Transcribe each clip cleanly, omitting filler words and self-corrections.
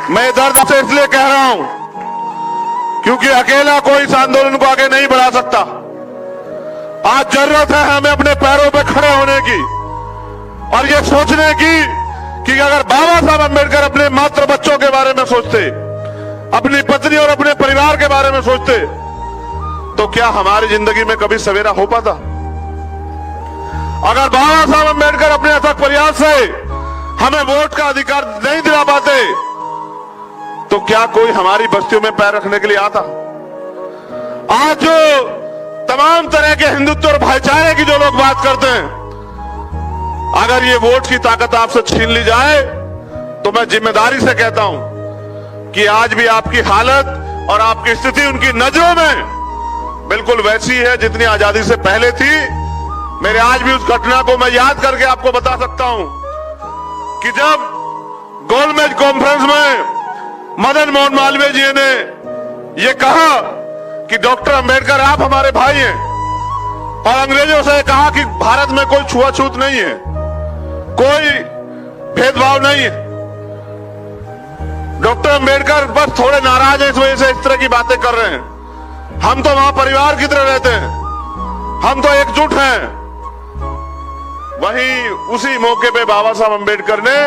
मैं दर्द से इसलिए कह रहा हूं क्योंकि अकेला कोई इस आंदोलन को आगे नहीं बढ़ा सकता। आज जरूरत है हमें अपने पैरों पे खड़े होने की और ये सोचने की कि अगर बाबा साहब अम्बेडकर अपने मात्र बच्चों के बारे में सोचते, अपनी पत्नी और अपने परिवार के बारे में सोचते, तो क्या हमारी जिंदगी में कभी सवेरा हो पाता? अगर बाबा साहब अम्बेडकर अपने अथक प्रयास से हमें वोट का अधिकार नहीं दिला पाते, तो क्या कोई हमारी बस्तियों में पैर रखने के लिए आता? आज जो तमाम तरह के हिंदुत्व और भाईचारे की जो लोग बात करते हैं, अगर ये वोट की ताकत आपसे छीन ली जाए, तो मैं जिम्मेदारी से कहता हूं कि आज भी आपकी हालत और आपकी स्थिति उनकी नजरों में बिल्कुल वैसी है जितनी आजादी से पहले थी। मेरे आज भी उस घटना को मैं याद करके आपको बता सकता हूं कि जब गोलमेज कॉन्फ्रेंस में मदन मोहन मालवीय जी ने यह कहा कि डॉक्टर अंबेडकर आप हमारे भाई हैं, और अंग्रेजों से कहा कि भारत में कोई छुआछूत नहीं है, कोई भेदभाव नहीं है। डॉक्टर अंबेडकर बस थोड़े नाराज हैं, इस वजह से इस तरह की बातें कर रहे हैं। हम तो वहां परिवार की तरह रहते हैं, हम तो एकजुट हैं। वहीं उसी मौके पे बाबा साहब अंबेडकर ने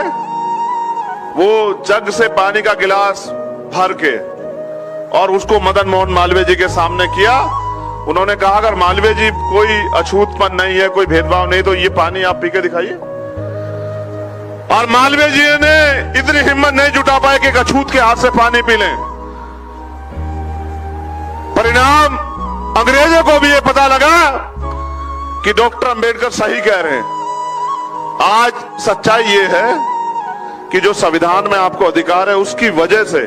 वो जग से पानी का गिलास भर के और उसको मदन मोहन मालवीय जी के सामने किया। उन्होंने कहा अगर मालवीय जी कोई अछूतपन नहीं है, कोई भेदभाव नहीं, तो ये पानी आप पी के दिखाइए। और मालवीय जी ने इतनी हिम्मत नहीं जुटा पाए कि अछूत के हाथ से पानी पी लें। परिणाम अंग्रेजों को भी ये पता लगा कि डॉक्टर अंबेडकर सही कह रहे हैं। आज सच्चाई ये है कि जो संविधान में आपको अधिकार है, उसकी वजह से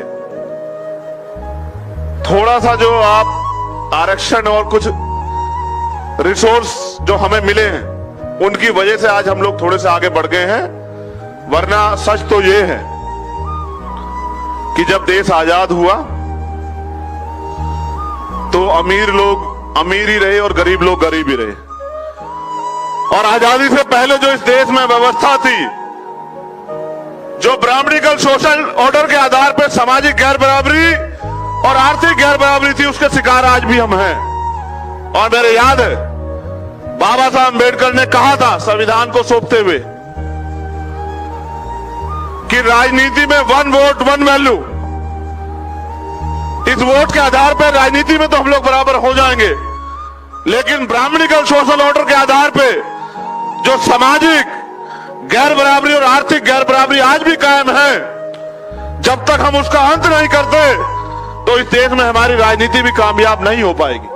थोड़ा सा जो आप आरक्षण और कुछ रिसोर्स जो हमें मिले हैं, उनकी वजह से आज हम लोग थोड़े से आगे बढ़ गए हैं। वरना सच तो ये है कि जब देश आजाद हुआ तो अमीर लोग अमीर ही रहे और गरीब लोग गरीब ही रहे। और आजादी से पहले जो इस देश में व्यवस्था थी, जो ब्राह्मणिकल सोशल ऑर्डर के आधार पर सामाजिक गैर बराबरी और आर्थिक गैर बराबरी थी, उसके शिकार आज भी हम हैं। और मेरे याद है बाबा साहब अम्बेडकर ने कहा था संविधान को सौंपते हुए कि राजनीति में वन वोट वन वैल्यू, इस वोट के आधार पर राजनीति में तो हम लोग बराबर हो जाएंगे, लेकिन ब्राह्मणिकल सोशल ऑर्डर के आधार पर जो सामाजिक गैर बराबरी और आर्थिक गैर बराबरी आज भी कायम है, जब तक हम उसका अंत नहीं करते तो इस देश में हमारी राजनीति भी कामयाब नहीं हो पाएगी।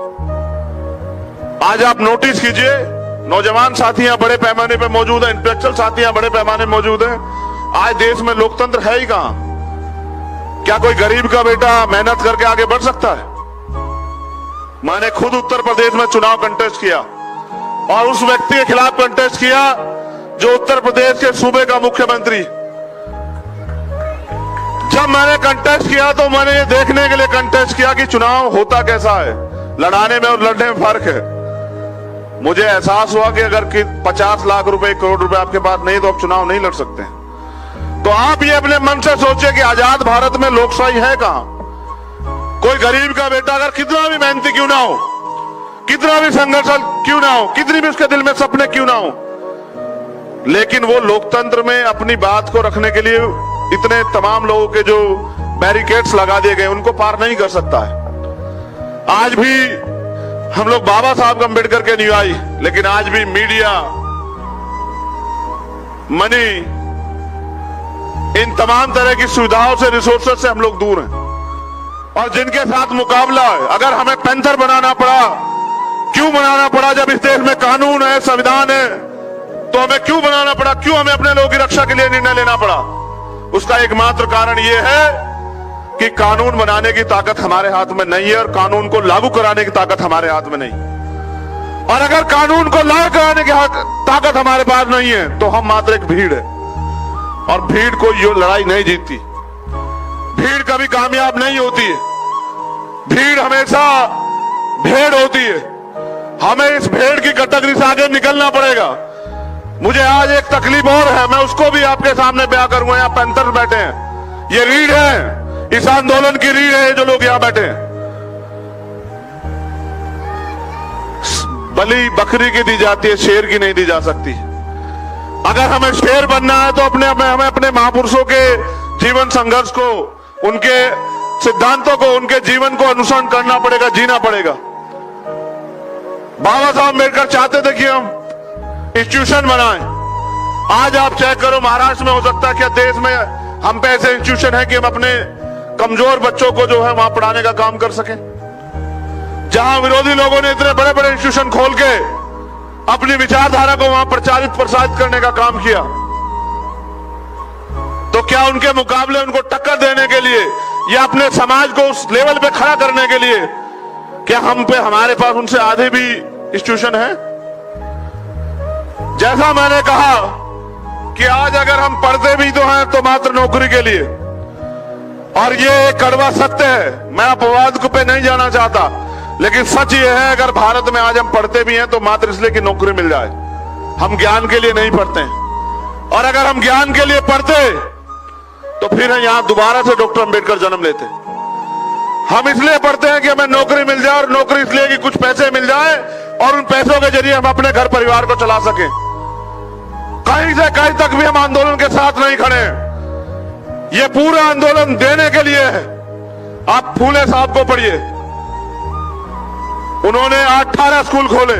आज आप नोटिस कीजिए, नौजवान साथियां बड़े पैमाने पर मौजूद हैं, इंटेलेक्चुअल साथियां बड़े पैमाने पर मौजूद हैं। आज देश में लोकतंत्र है ही कहां? क्या कोई गरीब का बेटा मेहनत करके आगे बढ़ सकता है? मैंने खुद उत्तर प्रदेश में चुनाव कंटेस्ट किया और उस व्यक्ति के खिलाफ कंटेस्ट किया जो उत्तर प्रदेश के सूबे का मुख्यमंत्री। जब मैंने कंटेस्ट किया तो मैंने ये देखने के लिए कंटेस्ट किया कि चुनाव होता कैसा है, लड़ाने में और लड़ने में फर्क है। मुझे एहसास हुआ कि अगर 50 लाख रुपए 1 करोड़ रुपए आपके पास नहीं तो आप चुनाव नहीं लड़ सकते हैं। तो आप ये अपने मन से सोचिए कि आजाद भारत में लोकशाही है कहां? कोई गरीब का बेटा अगर कितना भी मेहनती क्यों ना हो, कितना भी संघर्षशील क्यों ना हो, कितनी भी उसके दिल में सपने क्यों ना हो, लेकिन वो लोकतंत्र में अपनी बात को रखने के लिए इतने तमाम लोगों के जो बैरिकेड्स लगा दिए गए, उनको पार नहीं कर सकता है। आज भी हम लोग बाबा साहब अम्बेडकर के अनुयायी, लेकिन आज भी मीडिया, मनी, इन तमाम तरह की सुविधाओं से, रिसोर्सेज से हम लोग दूर हैं। और जिनके साथ मुकाबला है, अगर हमें पैंथर बनाना पड़ा, क्यों बनाना पड़ा? जब इस देश में कानून है, संविधान है, तो हमें क्यों बनाना पड़ा? क्यों हमें अपने लोगों की रक्षा के लिए निर्णय लेना पड़ा? उसका एकमात्र कारण यह है कि कानून बनाने की ताकत हमारे हाथ में नहीं है और कानून को लागू कराने की ताकत हमारे हाथ में नहीं। और अगर कानून को लागू कराने की ताकत हमारे पास नहीं है तो हम मात्र एक भीड़ है, और भीड़ को यो लड़ाई नहीं जीतती। भीड़ कभी कामयाब नहीं होती है, भीड़ हमेशा भेड़ होती है। हमें इस भेड़ की कैटेगरी से आगे निकलना पड़ेगा। मुझे आज एक तकलीफ और है, मैं उसको भी आपके सामने बयां करूंगा। यहाँ पैंथर बैठे हैं, ये रीढ़ है, इस आंदोलन की रीढ़ है जो लोग यहां बैठे हैं। बलि बकरी की दी जाती है, शेर की नहीं दी जा सकती। अगर हमें शेर बनना है तो हमें अपने महापुरुषों के जीवन संघर्ष को, उनके सिद्धांतों को, उनके जीवन को अनुसरण करना पड़ेगा, जीना पड़ेगा। बाबा साहब अम्बेडकर चाहते थे कि हम इंस्टीट्यूशन बनाएं। आज आप चेक करो, महाराष्ट्र में हो सकता है क्या देश में हम पे ऐसे इंस्टीट्यूशन है कि हम अपने कमजोर बच्चों को जो है वहां पढ़ाने का काम कर सकें। जहां विरोधी लोगों ने इतने बड़े बड़े इंस्टीट्यूशन खोल के अपनी विचारधारा को वहां प्रचारित प्रसारित करने का काम किया, तो क्या उनके मुकाबले, उनको टक्कर देने के लिए या अपने समाज को उस लेवल पे खड़ा करने के लिए क्या हमारे पास उनसे आधे भी इंस्टीट्यूशन है? जैसा मैंने कहा कि आज अगर हम पढ़ते भी तो हैं तो मात्र नौकरी के लिए, और ये एक कड़वा सत्य है। मैं अपवाद पे नहीं जाना चाहता, लेकिन सच ये है, अगर भारत में आज हम पढ़ते भी हैं तो मात्र इसलिए कि नौकरी मिल जाए। हम ज्ञान के लिए नहीं पढ़ते हैं। और अगर हम ज्ञान के लिए पढ़ते तो फिर यहां दोबारा से डॉक्टर अंबेडकर जन्म लेते। हम इसलिए पढ़ते हैं कि हमें नौकरी मिल जाए, और नौकरी इसलिए कि कुछ पैसे मिल जाए और उन पैसों के जरिए हम अपने घर परिवार को चला सकें। कहीं से कहीं तक भी हम आंदोलन के साथ नहीं खड़े। ये पूरा आंदोलन देने के लिए है। आप फूले साहब को पढ़िए, उन्होंने 18 स्कूल खोले।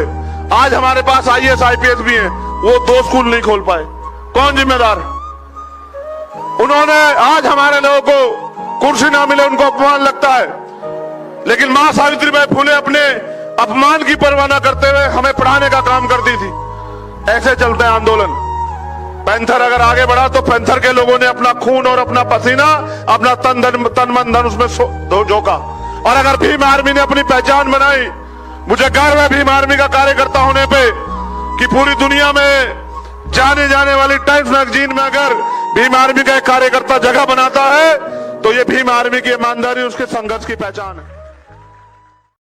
आज हमारे पास IAS IPS भी हैं, वो 2 स्कूल नहीं खोल पाए। कौन जिम्मेदार? उन्होंने, आज हमारे लोगों को कुर्सी ना मिले उनको अपमान लगता है, लेकिन मां सावित्रीबाई फुले अपने अपमान की परवाह न करते हुए हमें पढ़ाने का काम करती थी। ऐसे चलते हैं आंदोलन। पैंथर अगर आगे बढ़ा तो पैंथर के लोगों ने अपना खून और अपना पसीना, अपना तन मन धन उसमें झोंका। और अगर भीम आर्मी ने अपनी पहचान बनाई, मुझे गर्व है भीम आर्मी का कार्यकर्ता होने पे कि पूरी दुनिया में जाने जाने वाली टाइम्स मैगजीन में अगर भीम आर्मी का एक कार्यकर्ता जगह बनाता है तो ये भीम आर्मी की ईमानदारी, उसके संघर्ष की पहचान है।